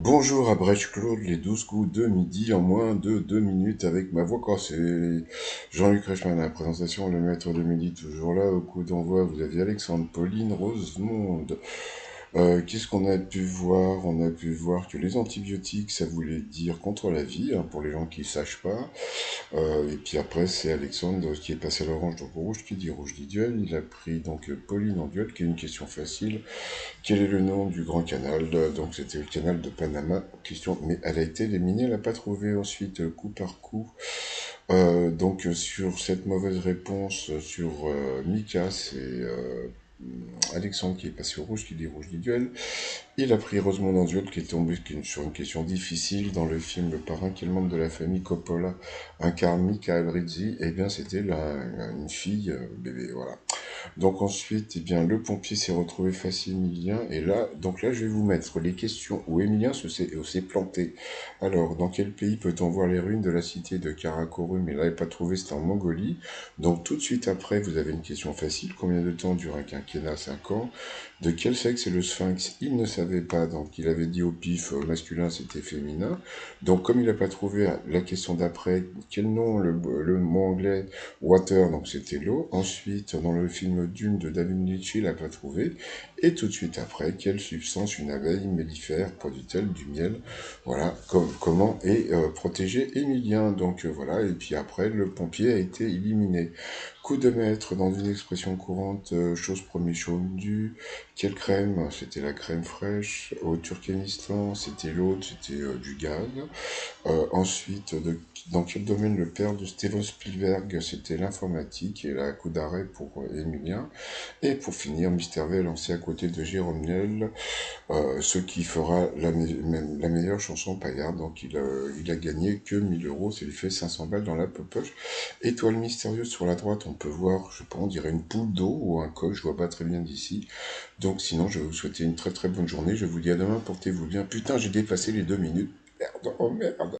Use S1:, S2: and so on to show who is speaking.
S1: Bonjour à Brèche-Claude, les 12 coups de midi en moins de 2 minutes avec ma voix cassée. Jean-Luc Reichmann à la présentation, le maître de midi toujours là. Au coup d'envoi, vous aviez Alexandre, Pauline, Rosemonde. Qu'est-ce qu'on a pu voir? On a pu voir que les antibiotiques, ça voulait dire contre la vie, hein, pour les gens qui ne sachent pas. Et puis après, c'est Alexandre qui est passé à l'orange, donc au rouge qui dit rouge dit duel. Il a pris donc Pauline en duel, qui est une question facile. Quel est le nom du grand canal? Donc c'était le canal de Panama. Question, mais elle a été éliminée, elle n'a pas trouvé ensuite coup par coup. Sur cette mauvaise réponse sur Mika, c'est Alexandre qui est passé au rouge, qui dit rouge du duel. Il a pris Rosemont en duel qui est tombé sur une question difficile dans le film Le Parrain, quel membre de la famille Coppola incarne Mika Albrizzi. Eh bien c'était une fille, bébé, voilà. Donc ensuite, eh bien, le pompier s'est retrouvé face à Emilien. Et là, je vais vous mettre les questions où Emilien s'est planté. Alors, dans quel pays peut-on voir les ruines de la cité de Karakorum? Il n'avait pas trouvé, c'était en Mongolie. Donc tout de suite après, vous avez une question facile. Combien de temps dure un quinquennat? 5 ans. De quel sexe est le sphinx? Il ne savait pas, donc il avait dit au pif masculin, c'était féminin. Donc comme il n'a pas trouvé la question d'après, quel nom le mot anglais water, donc c'était l'eau. Ensuite, dans le film Dune de David Lynch, il n'a pas trouvé. Et tout de suite après, quelle substance une abeille mellifère produit-elle du miel? Voilà, comment est protégé Emilien. Voilà, et puis après, le pompier a été éliminé. Coup de maître dans une expression courante, chose promis, chose due. Quelle crème? C'était la crème fraîche. Au Turkménistan, c'était l'autre, c'était du gaz. Dans quel domaine le père de Steven Spielberg? C'était l'informatique et la coup d'arrêt pour Emilien. Et pour finir, Mister V est lancé à côté de Jérôme Niel, ce qui fera la meilleure chanson paillarde. Donc il a gagné que 1 000 euros, ça lui fait 500 balles dans la poche. Étoile mystérieuse sur la droite, on peut voir, je sais pas, on dirait une poule d'eau ou un coq, je vois pas très bien d'ici. Donc sinon, je vais vous souhaiter une très très bonne journée. Je vous dis à demain, portez-vous bien. Putain, j'ai dépassé les 2 minutes. Merde, oh merde.